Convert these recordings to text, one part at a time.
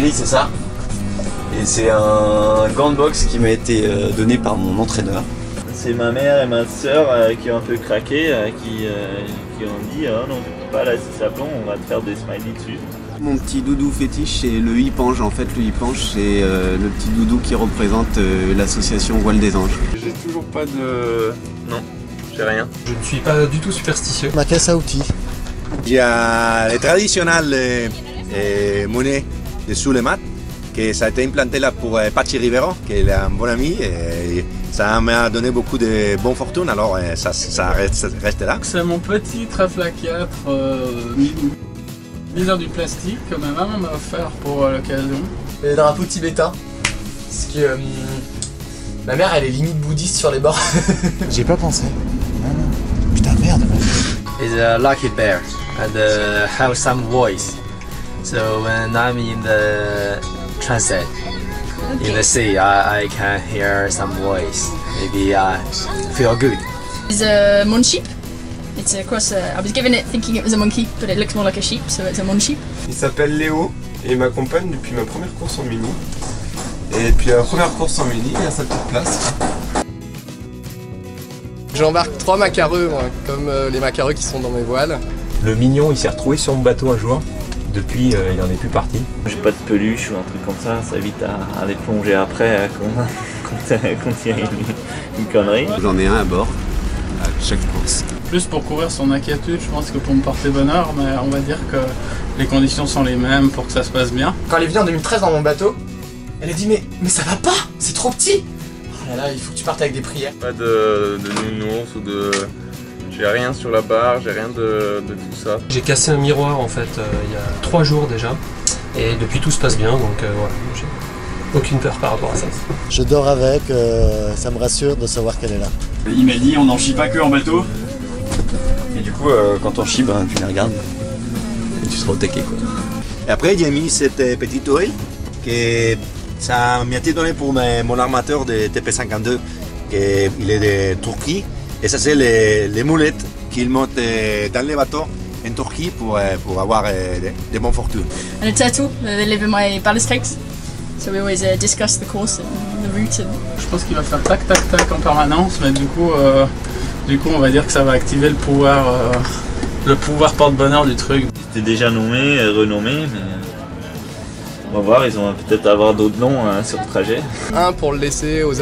gris, c'est ça. Et c'est un gant de boxe qui m'a été donné par mon entraîneur. C'est ma mère et ma soeur qui ont un peu craqué, qui ont dit oh non, tu peux pas laisser ça blanc, on va te faire des smileys dessus. Mon petit doudou fétiche, c'est le Hipange. En fait, le Hipange, c'est le petit doudou qui représente l'association Voile des Anges. J'ai toujours pas de... Non, j'ai rien. Je ne suis pas du tout superstitieux. Ma caisse à outils. Il y a les traditionnelles monnaies de sous les maths, que ça a été implanté là pour Pachi Rivero, qui est un bon ami, et ça m'a donné beaucoup de bonnes fortunes, alors ça reste là. C'est mon petit trèfle à 4 mis dans du plastique que ma maman m'a offert pour l'occasion. Les drapeaux tibétains. Parce que ma mère elle est limite bouddhiste sur les bords. J'ai pas pensé. Non. Putain merde. It's a lucky bear and have some voice. So when I'm in the transit in the sea, I can hear some voice. Maybe I feel good. It's a mon sheep. It's a cross. I was given it thinking it was a monkey, but it looks more like a sheep, so it's a mon sheep. Il s'appelle Léo et il m'accompagne depuis ma première course en mini. Et depuis la première course en mini, il a sa petite place. J'embarque 3 macareux, moi, comme les macareux qui sont dans mes voiles. Le mignon, il s'est retrouvé sur mon bateau un jour. Depuis, il en est plus parti. J'ai pas de peluche ou un truc comme ça évite à aller plonger après quand il y a une connerie. J'en ai un à bord, à chaque course. Plus pour couvrir son inquiétude, je pense que pour me porter bonheur, mais on va dire que les conditions sont les mêmes pour que ça se passe bien. Quand elle est venue en 2013 dans mon bateau, elle a dit mais ça va pas, c'est trop petit. Oh là là, il faut que tu partes avec des prières. Pas de nounours ou de... J'ai rien sur la barre, j'ai rien de tout ça. J'ai cassé un miroir en fait il y a 3 jours déjà. Et depuis tout se passe bien, donc voilà, j'ai aucune peur par rapport à ça. Je dors avec, ça me rassure de savoir qu'elle est là. Il m'a dit on n'en chie pas que en bateau. Et du coup quand on chie, ben, tu les regardes et tu seras au taquet quoi. Et après j'ai mis cette petite oreille que ça m'a été donné pour mon armateur de TP52, il est de Turquie. Et ça c'est les moulettes qu'ils montent dans les bateaux en Turquie pour avoir des bonnes fortunes. And a turtle. They live in my ballast tanks, so we always discuss the course and the route. Je pense qu'il va faire tac tac tac en permanence, mais du coup on va dire que ça va activer le pouvoir porte-bonheur du truc. C'était déjà nommé, renommé, mais on va voir, ils vont peut-être avoir d'autres noms sur le trajet. Un pour le laisser aux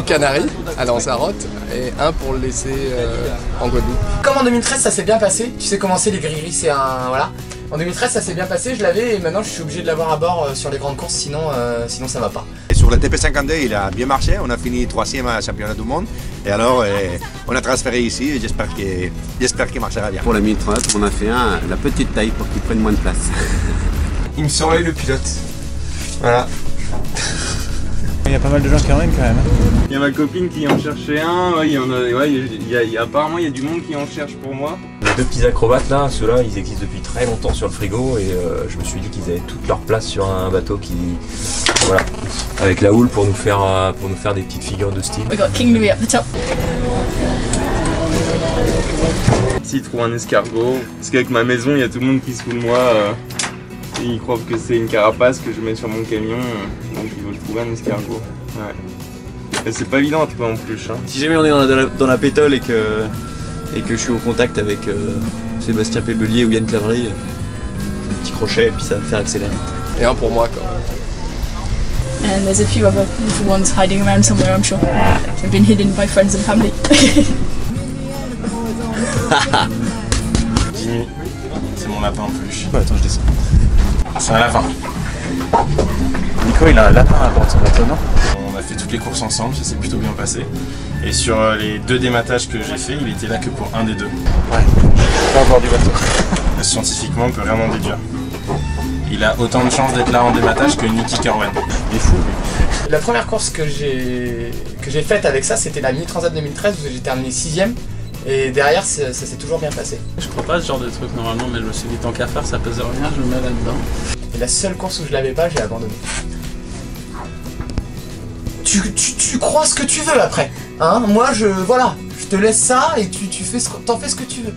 Canaries, à Lanzarote, et un pour le laisser en Guadeloupe. Comme en 2013 ça s'est bien passé, tu sais comment c'est les gris-gris, c'est un... voilà. En 2013 ça s'est bien passé, je l'avais et maintenant je suis obligé de l'avoir à bord sur les grandes courses, sinon ça va pas. Et sur le TP52 il a bien marché, on a fini 3e à championnat du monde. Et alors on a transféré ici et j'espère qu'il marchera bien. Pour la 1030, on a fait la petite taille pour qu'il prenne moins de place. Il me surveille le pilote. Voilà. Il y a pas mal de gens qui en aiment quand même. Il y a ma copine qui en cherchait un, apparemment il y a du monde qui en cherche pour moi. Les 2 petits acrobates là, ceux-là, ils existent depuis très longtemps sur le frigo et je me suis dit qu'ils avaient toute leur place sur un bateau qui... Voilà, avec la houle pour nous faire des petites figures de style. We got King Louis up the top. S'ils trouvent un escargot, parce qu'avec ma maison il y a tout le monde qui se fout de moi. Ils croient que c'est une carapace que je mets sur mon camion, donc ils veulent trouver un escargot. Ouais. Et c'est pas évident à trouver en plus. Hein. Si jamais on est dans la pétole et que je suis au contact avec Sébastien Pébelier ou Yann Clavry, un petit crochet et puis ça va me faire accélérer. Et un pour moi quoi. And there's a few other little ones hiding around somewhere, I'm sure. They've been hidden by friends and family. Jimmy, c'est mon lapin en peluche. Ouais, attends, je descends. C'est un lapin. Nico, il a un lapin à bord de son bateau, non? On a fait toutes les courses ensemble, ça s'est plutôt bien passé. Et sur les 2 dématages que j'ai fait, il était là que pour un des 2. Ouais, pas à bord du bateau. Scientifiquement, on peut vraiment déduire. Il a autant de chances d'être là en dématage que Nicky Kerwen. Il est fou, lui. La première course que j'ai faite avec ça, c'était la Mini Transat 2013 où j'ai terminé 6ème. Et derrière, ça s'est toujours bien passé. Je crois pas à ce genre de truc normalement, mais je me suis dit tant qu'à faire, ça pèse rien, je me mets là-dedans. Et la seule course où je l'avais pas, j'ai abandonné. Tu crois ce que tu veux après, hein? Moi, voilà, je te laisse ça et t'en fais ce que tu veux.